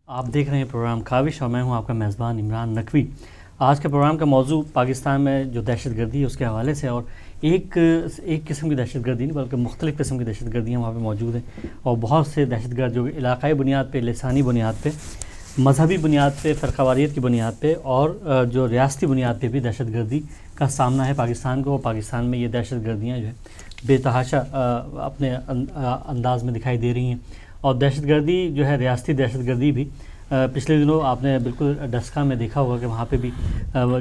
آپ دیکھ رہے ہیں پروگرام کاوش اور میں ہوں آپ کا میزبان عمران نقوی۔ آج کے پروگرام کا موضوع پاکستان میں جو دہشت گردی ہے اس کے حوالے سے، اور ایک قسم کی دہشت گردی نہیں بلکہ مختلف قسم کی دہشت گردیاں وہاں پہ موجود ہیں، اور بہت سے دہشت گرد جو علاقائی بنیاد پہ، لسانی بنیاد پہ، مذہبی بنیاد پہ، فرقہ واریت کی بنیاد پہ اور جو ریاستی بنیاد پہ بھی دہشت گردی کا سامنا ہے پاکستان کو، اور پاکستان میں یہ دہشت گردیاں جو ہے بے تحاشا اپنے انداز میں دکھائی دے رہی ہیں۔ اور دہشت گردی جو ہے، ریاستی دہشت گردی بھی پچھلے دنوں آپ نے بالکل ڈسکا میں دیکھا ہوگا کہ وہاں پہ بھی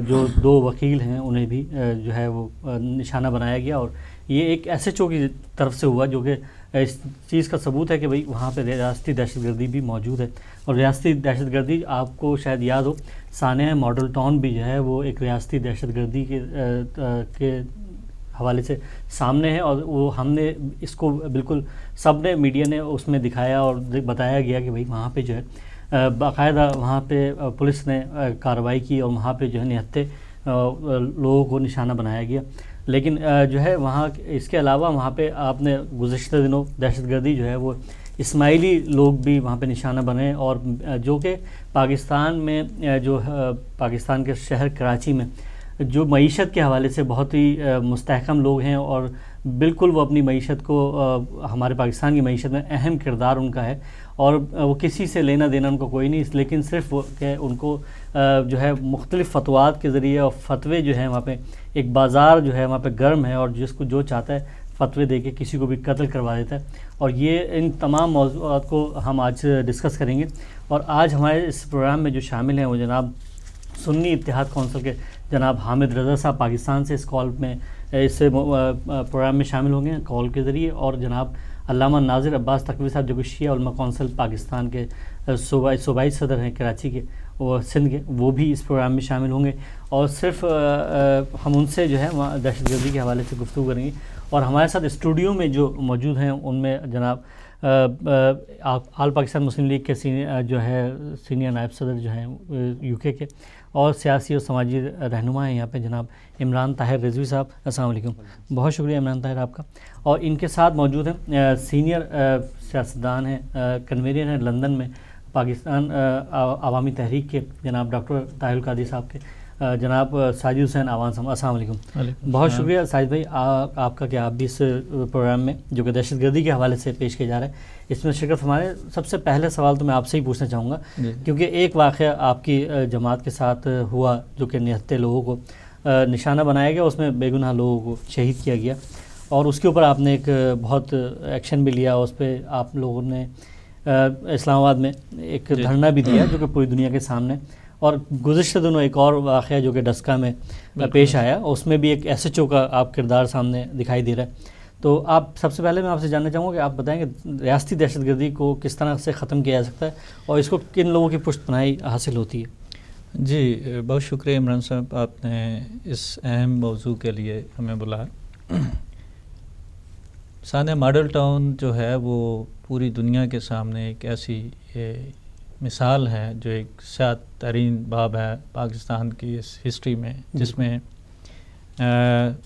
جو 2 وکیل ہیں انہیں بھی جو ہے وہ نشانہ بنایا گیا، اور یہ ایک ایس ایچ او کی طرف سے ہوا جو کہ اس چیز کا ثبوت ہے کہ بھئی وہاں پہ ریاستی دہشت گردی بھی موجود ہے۔ اور ریاستی دہشت گردی آپ کو شاید یاد ہو، سانحہ ماڈل ٹاؤن بھی جو ہے وہ ایک ریاستی دہشت گردی کے حوالے سے سامنے ہے، اور وہ ہم نے اس کو بالکل سب نے، میڈیا نے اس میں دکھایا اور بتایا گیا کہ بھئی وہاں پہ جو ہے باقاعدہ وہاں پہ پولیس نے کارروائی کی اور وہاں پہ جو ہے نہتے لوگوں کو نشانہ بنایا گیا۔ لیکن جو ہے وہاں اس کے علاوہ وہاں پہ آپ نے گزشتہ دنوں دہشت گردی جو ہے وہ اسماعیلی لوگ بھی وہاں پہ نشانہ بنے، اور جو کہ پاکستان میں جو پاکستان کے شہر کراچی میں جو معیشت کے حوالے سے بہت ہی مستحکم لوگ ہیں، اور بالکل وہ اپنی معیشت کو، ہمارے پاکستان کی معیشت میں اہم کردار ان کا ہے، اور وہ کسی سے لینا دینا ان کو کوئی نہیں، لیکن صرف کہ ان کو جو ہے مختلف فتوات کے ذریعے اور فتوے جو ہیں وہاں پہ ایک بازار جو ہے وہاں پہ گرم ہے، اور جس کو جو چاہتا ہے فتوے دے کے کسی کو بھی قتل کروا دیتا ہے۔ اور یہ ان تمام موضوعات کو ہم آج ڈسکس کریں گے، اور آج ہمارے اس پروگرام میں جو شامل ہیں وہ جناب سنی اتحاد کونسل کے جناب حامد رضا صاحب پاکستان سے اس کال میں، اس پروگرام میں شامل ہوں گے کال کے ذریعے، اور جناب علامہ ناظر عباس تقوی صاحب جو کہ شیعہ علماء کونسل پاکستان کے صوبائی صدر ہیں کراچی کے، وہ سندھ کے، وہ بھی اس پروگرام میں شامل ہوں گے، اور صرف ہم ان سے جو ہے دہشت گردی کے حوالے سے گفتگو کریں گے۔ اور ہمارے ساتھ اسٹوڈیو میں جو موجود ہیں ان میں جناب آل پاکستان مسلم لیگ کے سینئر نائب صدر جو ہیں یو کے، اور سیاسی اور سماجی رہنما ہیں یہاں پہ جناب عمران طاہر رضوی صاحب۔ السلام علیکم، بہت شکریہ عمران طاہر آپ کا۔ اور ان کے ساتھ موجود ہیں سینئر سیاستدان ہیں، کنوینر ہیں لندن میں پاکستان عوامی تحریک کے جناب ڈاکٹر طاہر القادری صاحب کے، جناب ساجد حسین آوان صاحب۔ السلام علیکم۔ بہت شکریہ ساجد بھائی آپ کا کہ آپ بھی اس پروگرام میں جو کہ دہشت گردی کے حوالے سے پیش کیا جا رہا ہے اس میں شرکت فرمائے۔ سب سے پہلے سوال تو میں آپ سے ہی پوچھنا چاہوں گا، کیونکہ ایک واقعہ آپ کی جماعت کے ساتھ ہوا جو کہ نہتے لوگوں کو نشانہ بنایا گیا، اس میں بے گناہ لوگوں کو شہید کیا گیا، اور اس کے اوپر آپ نے ایک بہت ایکشن بھی لیا، اس پہ آپ لوگوں نے اسلام آباد میں ایک دھرنا بھی دیا جو کہ پوری دنیا کے سامنے۔ اور گزشتہ دنوں ایک اور واقعہ جو کہ ڈسکا میں پیش آیا، اس میں بھی ایک ایس ایچ او کا آپ کردار سامنے دکھائی دے رہا ہے۔ تو آپ سب سے پہلے میں آپ سے جاننا چاہوں گا کہ آپ بتائیں کہ ریاستی دہشت گردی کو کس طرح سے ختم کیا جا سکتا ہے، اور اس کو کن لوگوں کی پشت پناہی حاصل ہوتی ہے؟ جی بہت شکریہ عمران صاحب، آپ نے اس اہم موضوع کے لیے ہمیں بلایا۔ سانحہ ماڈل ٹاؤن جو ہے وہ پوری دنیا کے سامنے ایک ایسی مثال ہے جو ایک سیاہ ترین باب ہے پاکستان کی اس ہسٹری میں، جس میں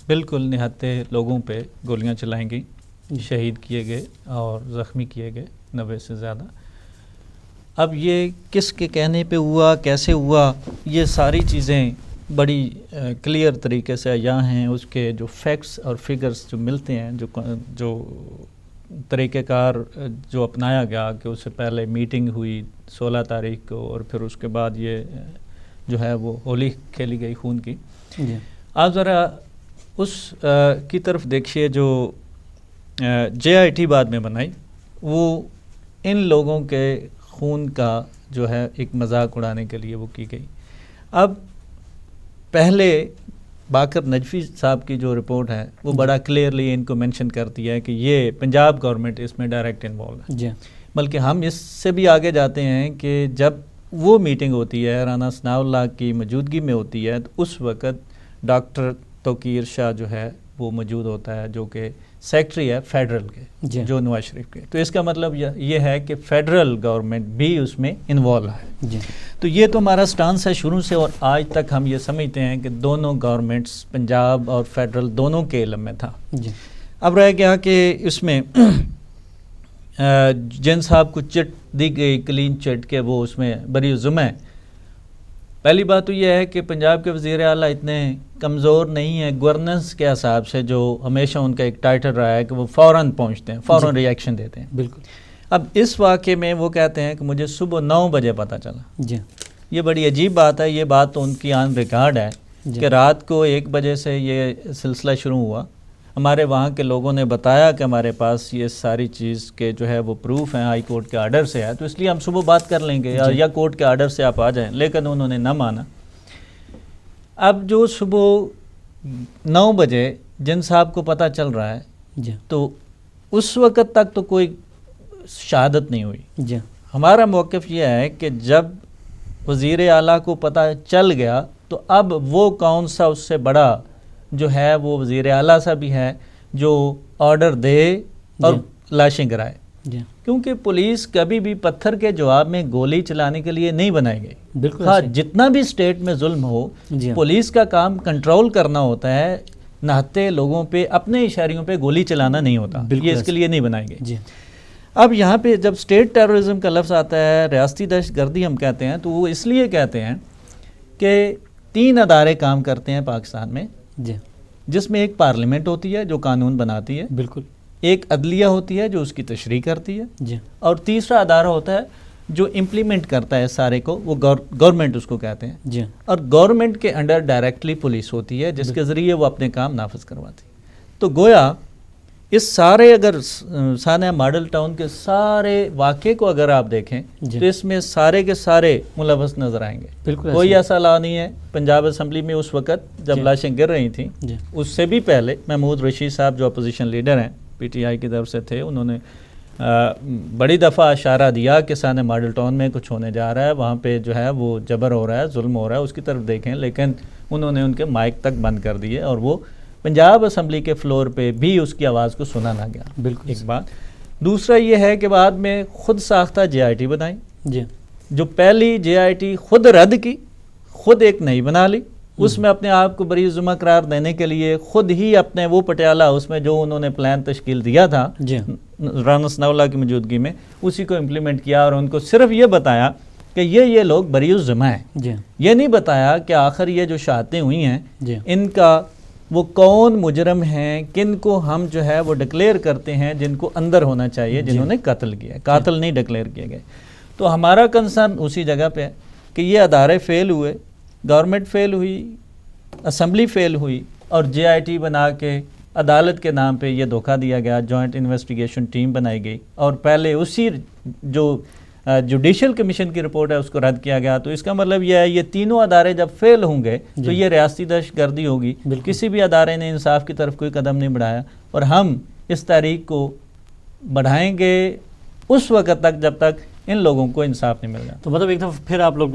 بالکل نہتے لوگوں پہ گولیاں چلائیں گئیں، شہید کیے گئے اور زخمی کیے گئے 90 سے زیادہ۔ اب یہ کس کے کہنے پہ ہوا، کیسے ہوا، یہ ساری چیزیں بڑی کلیئر طریقے سے عیاں ہیں۔ اس کے جو فیکٹس اور فگرز جو ملتے ہیں، جو طریقہ کار جو اپنایا گیا کہ اس سے پہلے میٹنگ ہوئی 16 تاریخ کو، اور پھر اس کے بعد یہ جو ہے وہ ہولی کھیلی گئی خون کی۔ آپ ذرا اس کی طرف دیکھیے جو جے آئی ٹی بعد میں بنائی، وہ ان لوگوں کے خون کا جو ہے ایک مذاق اڑانے کے لیے وہ کی گئی۔ اب پہلے باقر نجفی صاحب کی جو رپورٹ ہے وہ بڑا کلیئرلی ان کو مینشن کرتی ہے کہ یہ پنجاب گورنمنٹ اس میں ڈائریکٹ انوالو ہے۔ بلکہ ہم اس سے بھی آگے جاتے ہیں کہ جب وہ میٹنگ ہوتی ہے رانا ثناء اللہ کی موجودگی میں ہوتی ہے، تو اس وقت ڈاکٹر توقیر شاہ جو ہے وہ موجود ہوتا ہے، جو کہ سیکٹری ہے فیڈرل کے، جو نواز شریف کے۔ تو اس کا مطلب یہ ہے کہ فیڈرل گورنمنٹ بھی اس میں انوالو ہے۔ تو یہ تو ہمارا سٹانس ہے شروع سے، اور آج تک ہم یہ سمجھتے ہیں کہ دونوں گورنمنٹس پنجاب اور فیڈرل دونوں کے علم میں تھا۔ اب رہ گیا کہ اس میں جن صاحب کو چٹ دی گئی کلین چٹ کے وہ اس میں بری ذمہ ہے. پہلی بات تو یہ ہے کہ پنجاب کے وزیر اعلیٰ اتنے کمزور نہیں ہیں گورننس کے حساب سے، جو ہمیشہ ان کا ایک ٹائٹل رہا ہے کہ وہ فوراً پہنچتے ہیں، فوراً ریئیکشن دیتے ہیں. بالکل. اب اس واقعے میں وہ کہتے ہیں کہ مجھے صبح 9 بجے پتہ چلا. جی. یہ بڑی عجیب بات ہے. یہ بات تو ان کی آن ریکارڈ ہے کہ رات کو 1 بجے سے یہ سلسلہ شروع ہوا. ہمارے وہاں کے لوگوں نے بتایا کہ ہمارے پاس یہ ساری چیز کے جو ہے وہ پروف ہیں، ہائی کورٹ کے آرڈر سے ہے، تو اس لیے ہم صبح بات کر لیں گے یا کورٹ کے آرڈر سے آپ آ جائیں، لیکن انہوں نے نہ مانا. اب جو صبح 9 بجے جن صاحب کو پتہ چل رہا ہے تو اس وقت تک تو کوئی شہادت نہیں ہوئی. ہمارا موقف یہ ہے کہ جب وزیر اعلیٰ کو پتہ چل گیا تو اب وہ کون سا اس سے بڑا جو ہے وہ وزیر اعلیٰ سا بھی ہے جو آرڈر دے اور لاشیں گرائے. کیونکہ پولیس کبھی بھی پتھر کے جواب میں گولی چلانے کے لیے نہیں بنائی گئی. بالکل. جتنا بھی اسٹیٹ میں ظلم ہو، پولیس کا کام کنٹرول کرنا ہوتا ہے، نہتے لوگوں پہ اپنے اشاریوں پہ گولی چلانا نہیں ہوتا. یہ اس کے لیے نہیں بنائی گئی. اب یہاں پہ جب اسٹیٹ ٹیررزم کا لفظ آتا ہے، ریاستی دہشت گردی ہم کہتے ہیں، تو وہ اس لیے کہتے ہیں کہ 3 ادارے کام کرتے ہیں پاکستان میں، جس میں ایک پارلیمنٹ ہوتی ہے جو قانون بناتی ہے. بالکل. ایک عدلیہ ہوتی ہے جو اس کی تشریح کرتی ہے، اور تیسرا ادارہ ہوتا ہے جو امپلیمنٹ کرتا ہے سارے کو، وہ گورنمنٹ اس کو کہتے ہیں. اور گورنمنٹ کے انڈر ڈائریکٹلی پولیس ہوتی ہے جس کے ذریعے وہ اپنے کام نافذ کرواتی ہے. تو گویا اس سارے اگر سانحہ ماڈل ٹاؤن کے سارے واقعے کو اگر آپ دیکھیں تو اس میں سارے کے سارے ملوث نظر آئیں گے. بالکل. کوئی ایسا لا نہیں ہے. پنجاب اسمبلی میں اس وقت جب لاشیں گر رہی تھیں، اس سے بھی پہلے محمود رشید صاحب جو اپوزیشن لیڈر ہیں پی ٹی آئی کی طرف سے تھے، انہوں نے بڑی دفعہ اشارہ دیا کہ سانحہ ماڈل ٹاؤن میں کچھ ہونے جا رہا ہے، وہاں پہ جو ہے وہ جبر ہو رہا ہے، ظلم ہو رہا ہے، اس کی طرف دیکھیں. لیکن انہوں نے ان کے مائک تک بند کر دیے اور وہ پنجاب اسمبلی کے فلور پہ بھی اس کی آواز کو سنا نہ گیا. بالکل. ایک بات. دوسرا یہ ہے کہ بعد میں خود ساختہ JIT بنائی. جو پہلی JIT خود رد کی، خود ایک نئی بنا لی. اس میں اپنے آپ کو بری ذمہ قرار دینے کے لیے خود ہی اپنے وہ پٹیالہ اس میں جو انہوں نے پلان تشکیل دیا تھا رانا ثناءاللہ کی موجودگی میں، اسی کو امپلیمنٹ کیا اور ان کو صرف یہ بتایا کہ یہ لوگ بری ذمہ ہیں. یہ نہیں بتایا کہ آخر یہ جو شہادتیں ہوئی ہیں ان کا وہ کون مجرم ہیں، کن کو ہم جو ہے وہ ڈکلیئر کرتے ہیں جن کو اندر ہونا چاہیے، جنہوں نے قتل کیا. قاتل نہیں ڈکلیئر کیے گئے. تو ہمارا کنسرن اسی جگہ پہ ہے کہ یہ ادارے فیل ہوئے، گورنمنٹ فیل ہوئی، اسمبلی فیل ہوئی، اور JIT بنا کے عدالت کے نام پہ یہ دھوکہ دیا گیا. جوائنٹ انویسٹیگیشن ٹیم بنائی گئی اور پہلے اسی جو جوڈیشل کمیشن کی رپورٹ ہے اس کو رد کیا گیا. تو اس کا مطلب یہ ہے یہ تینوں ادارے جب فیل ہوں گے تو یہ ریاستی دہشت گردی ہوگی. کسی بھی ادارے نے انصاف کی طرف کوئی قدم نہیں بڑھایا، اور ہم اس تاریخ کو بڑھائیں گے اس وقت تک جب تک ان لوگوں کو انصاف نہیں مل گا. تو مطلب ایک دفعہ پھر آپ لوگ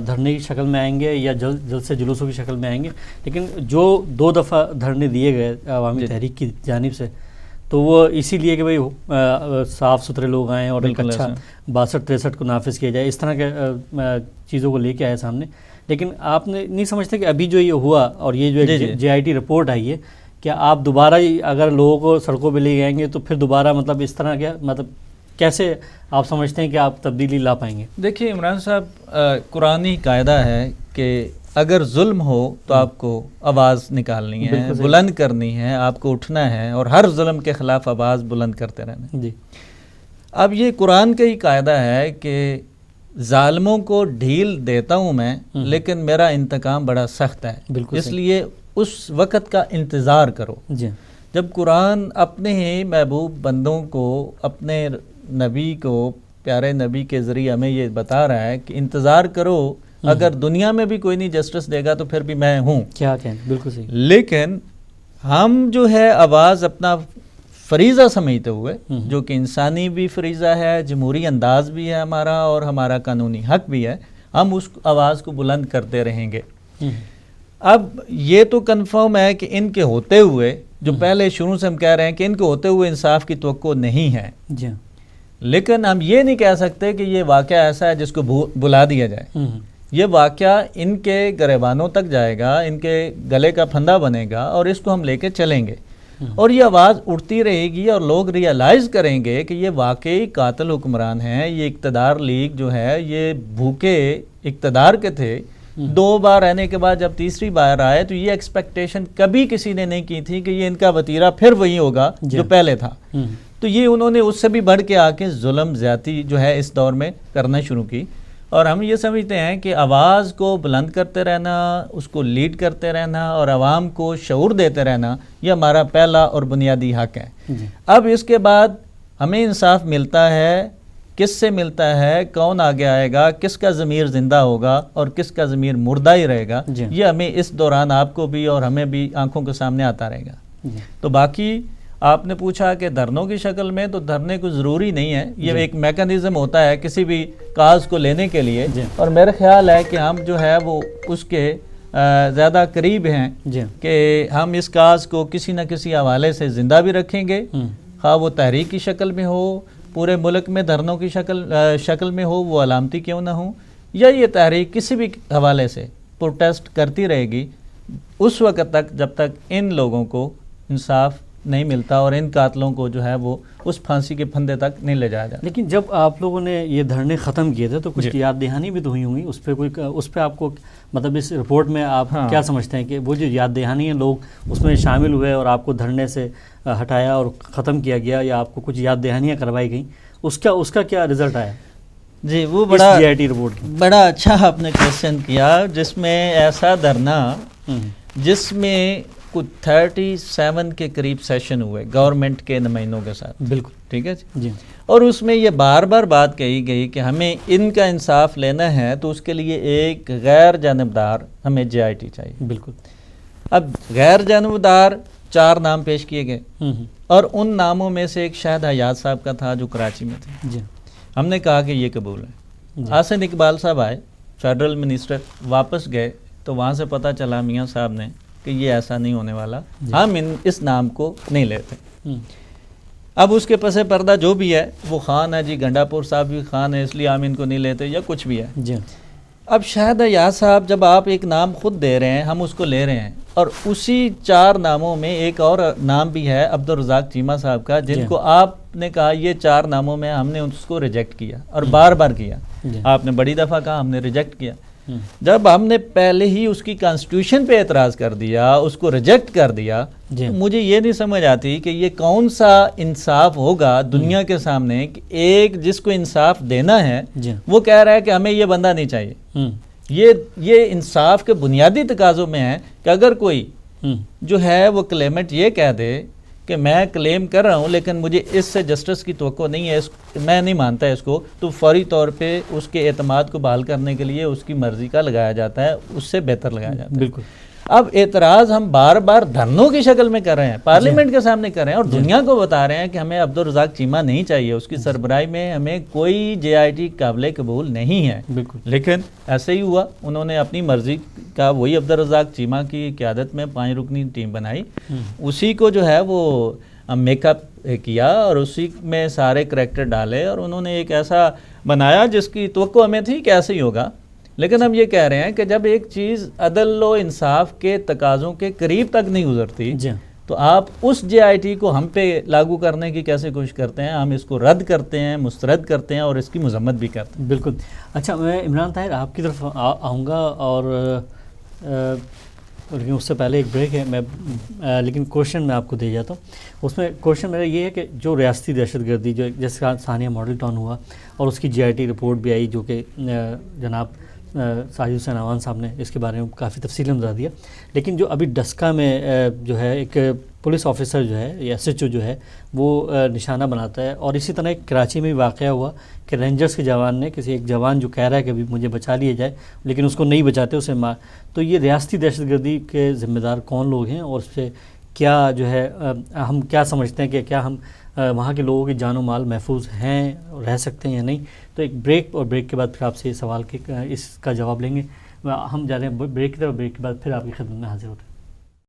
دھرنے کی شکل میں آئیں گے یا جلد سے جلوسوں کی شکل میں آئیں گے. لیکن جو 2 دفعہ دھرنے دیے گئے عوامی تحریک کی جانب سے، تو وہ اسی لیے کہ بھئی صاف ستھرے لوگ آئیں اور ایک اچھا 62-63 کو نافذ کیا جائے، اس طرح کے چیزوں کو لے کے آئے سامنے. لیکن آپ نے نہیں سمجھتے کہ ابھی جو یہ ہوا اور یہ جو JIT رپورٹ آئی ہے، کیا آپ دوبارہ اگر لوگوں کو سڑکوں پہ لے جائیں گے تو پھر دوبارہ مطلب اس طرح کیا مطلب کیسے آپ سمجھتے ہیں کہ آپ تبدیلی لا پائیں گے؟ دیکھیے عمران صاحب، قرآنی قاعدہ ہے کہ اگر ظلم ہو تو آپ کو آواز نکالنی ہے، بلند کرنی ہے، آپ کو اٹھنا ہے اور ہر ظلم کے خلاف آواز بلند کرتے رہنا. جی. اب یہ قرآن کا ہی قاعدہ ہے کہ ظالموں کو ڈھیل دیتا ہوں میں، لیکن میرا انتقام بڑا سخت ہے. اس لیے اس وقت کا انتظار کرو. جی. جب قرآن اپنے ہی محبوب بندوں کو، اپنے نبی کو، پیارے نبی کے ذریعے ہمیں یہ بتا رہا ہے کہ انتظار کرو، اگر دنیا میں بھی کوئی نہیں جسٹس دے گا تو پھر بھی میں ہوں. کیا کہیں، بالکل صحیح. لیکن ہم جو ہے آواز اپنا فریضہ سمجھتے ہوئے، جو کہ انسانی بھی فریضہ ہے، جمہوری انداز بھی ہے ہمارا اور ہمارا قانونی حق بھی ہے، ہم اس آواز کو بلند کرتے رہیں گے. اب یہ تو کنفرم ہے کہ ان کے ہوتے ہوئے، جو پہلے شروع سے ہم کہہ رہے ہیں کہ ان کے ہوتے ہوئے انصاف کی توقع نہیں ہے. لیکن ہم یہ نہیں کہہ سکتے کہ یہ واقعہ ایسا ہے جس کو بلا دیا جائے. یہ واقعہ ان کے گریبانوں تک جائے گا، ان کے گلے کا پھندا بنے گا اور اس کو ہم لے کے چلیں گے. اور یہ آواز اٹھتی رہے گی اور لوگ ریئلائز کریں گے کہ یہ واقعی قاتل حکمران ہیں. یہ اقتدار لیگ جو ہے یہ بھوکے اقتدار کے تھے. 2 بار رہنے کے بعد جب تیسری بار آئے تو یہ ایکسپیکٹیشن کبھی کسی نے نہیں کی تھی کہ یہ ان کا وتیرہ پھر وہی ہوگا جو پہلے تھا. تو یہ انہوں نے اس سے بھی بڑھ کے آ کے ظلم زیادتی جو ہے اس دور میں کرنا شروع کی. اور ہم یہ سمجھتے ہیں کہ آواز کو بلند کرتے رہنا، اس کو لیڈ کرتے رہنا اور عوام کو شعور دیتے رہنا یہ ہمارا پہلا اور بنیادی حق ہے. اب اس کے بعد ہمیں انصاف ملتا ہے، کس سے ملتا ہے، کون آگے آئے گا، کس کا ضمیر زندہ ہوگا اور کس کا ضمیر مردہ ہی رہے گا، یہ ہمیں اس دوران آپ کو بھی اور ہمیں بھی آنکھوں کے سامنے آتا رہے گا. تو باقی آپ نے پوچھا کہ دھرنوں کی شکل میں، تو دھرنے کو ضروری نہیں ہے، یہ ایک میکانزم ہوتا ہے کسی بھی کاز کو لینے کے لیے. اور میرا خیال ہے کہ ہم جو ہے وہ اس کے زیادہ قریب ہیں کہ ہم اس کاز کو کسی نہ کسی حوالے سے زندہ بھی رکھیں گے، خواہ وہ تحریک کی شکل میں ہو، پورے ملک میں دھرنوں کی شکل میں ہو، وہ علامتی کیوں نہ ہوں، یا یہ تحریک کسی بھی حوالے سے پروٹیسٹ کرتی رہے گی اس وقت تک جب تک ان لوگوں کو انصاف نہیں ملتا اور ان قاتلوں کو جو ہے وہ اس پھانسی کے پھندے تک نہیں لے جایا جاتا. لیکن جب آپ لوگوں نے یہ دھرنے ختم کیے تھے تو کچھ یاد دہانی بھی تو ہوئی ہوں گی، اس پہ آپ کو مطلب اس رپورٹ میں آپ کیا سمجھتے ہیں کہ وہ جو یاد دہانی ہیں لوگ اس میں شامل ہوئے اور آپ کو دھرنے سے ہٹایا اور ختم کیا گیا، یا آپ کو کچھ یاد دہانیاں کروائی گئیں، اس کا کیا رزلٹ آیا؟ جی وہ بڑا اچھا آپ نے کویشچن کیا، جس میں ایسا دھرنا جس میں کچھ 37 کے قریب سیشن ہوئے گورنمنٹ کے نمائندوں کے ساتھ. بالکل ٹھیک ہے جی. اور اس میں یہ بار بار بات کہی گئی کہ ہمیں ان کا انصاف لینا ہے تو اس کے لیے ایک غیر جانبدار ہمیں JIT چاہیے. بالکل. اب غیر جانبدار 4 نام پیش کیے گئے اور ان ناموں میں سے ایک شاہد حیات صاحب کا تھا جو کراچی میں تھے. جی. ہم نے کہا کہ یہ قبول ہے. حسن اقبال صاحب آئے فیڈرل منسٹر، واپس گئے تو وہاں سے پتہ چلا میاں صاحب نے کہ یہ ایسا نہیں ہونے والا، ہم اس نام کو نہیں لیتے. اب اس کے پس پردہ جو بھی ہے وہ خان ہے جی، گنڈا پور صاحب بھی خان ہے اس لیے ہم ان کو نہیں لیتے، یا کچھ بھی ہے. اب شاہد حیات صاحب جب آپ ایک نام خود دے رہے ہیں، ہم اس کو لے رہے ہیں، اور اسی 4 ناموں میں ایک اور نام بھی ہے عبدالرزاق چیمہ صاحب کا، جن کو آپ نے کہا یہ 4 ناموں میں ہم نے اس کو ریجیکٹ کیا اور بار بار کیا. آپ نے بڑی دفعہ کہا، ہم نے ریجیکٹ کیا. جب ہم نے پہلے ہی اس کی کانسٹیٹیوشن پہ اعتراض کر دیا، اس کو ریجیکٹ کر دیا، مجھے یہ نہیں سمجھ آتی کہ یہ کون سا انصاف ہوگا دنیا کے سامنے کہ ایک جس کو انصاف دینا ہے وہ کہہ رہا ہے کہ ہمیں یہ بندہ نہیں چاہیے. یہ انصاف کے بنیادی تقاضوں میں ہے کہ اگر کوئی جو ہے وہ کلیمنٹ یہ کہہ دے کہ میں کلیم کر رہا ہوں لیکن مجھے اس سے جسٹس کی توقع نہیں ہے، میں نہیں مانتا اس کو، تو فوری طور پہ اس کے اعتماد کو بحال کرنے کے لیے اس کی مرضی کا لگایا جاتا ہے، اس سے بہتر لگایا جاتا ہے. بالکل. اب اعتراض ہم بار بار دھرنوں کی شکل میں کر رہے ہیں، پارلیمنٹ کے سامنے کر رہے ہیں اور دنیا کو بتا رہے ہیں کہ ہمیں عبدالرزاق چیمہ نہیں چاہیے، اس کی سربراہی میں ہمیں کوئی JIT قابل قبول نہیں ہے. بالکل. لیکن ایسے ہی ہوا، انہوں نے اپنی مرضی کا وہی عبدالرزاق چیمہ کی قیادت میں 5 رکنی ٹیم بنائی، اسی کو جو ہے وہ میک اپ کیا اور اسی میں سارے کریکٹر ڈالے اور انہوں نے ایک ایسا بنایا جس کی توقع ہمیں تھی کہ ایسے ہی ہوگا. لیکن ہم یہ کہہ رہے ہیں کہ جب ایک چیز عدل و انصاف کے تقاضوں کے قریب تک نہیں گزرتی تو آپ اس JIT کو ہم پہ لاگو کرنے کی کیسے کوشش کرتے ہیں؟ ہم اس کو رد کرتے ہیں، مسترد کرتے ہیں اور اس کی مذمت بھی کرتے ہیں. بالکل. اچھا، میں عمران طاہر آپ کی طرف آؤں گا اور لیکن اس سے پہلے ایک بریک ہے، میں لیکن کوشچن میں آپ کو دے جاتا ہوں. اس میں کوشچن میرا یہ ہے کہ جو ریاستی دہشت گردی جو جس کا ثانیہ ماڈل ٹاؤن ہوا اور اس کی JIT رپورٹ بھی آئی جو کہ جناب ساجد حسین اعوان صاحب نے اس کے بارے میں کافی تفصیل بتا دیا، لیکن جو ابھی ڈسکا میں جو ہے ایک پولیس آفیسر جو ہے یا SHO جو ہے وہ نشانہ بناتا ہے، اور اسی طرح ایک کراچی میں بھی واقعہ ہوا کہ رینجرز کے جوان نے ایک جوان جو کہہ رہا ہے کہ ابھی مجھے بچا لیا جائے لیکن اس کو نہیں بچاتے، اسے مار. تو یہ ریاستی دہشت گردی کے ذمہ دار کون لوگ ہیں اور اس سے کیا جو ہے ہم کیا سمجھتے ہیں کہ کیا ہم وہاں کے لوگوں کی جان و مال محفوظ ہیں، رہ سکتے ہیں یا نہیں؟ تو ایک بریک، اور بریک کے بعد پھر آپ سے یہ سوال اس کا جواب لیں گے. ہم جا رہے ہیں بریک کی طرف، بریک کے بعد پھر آپ کی خدمت میں حاضر ہوتے ہیں.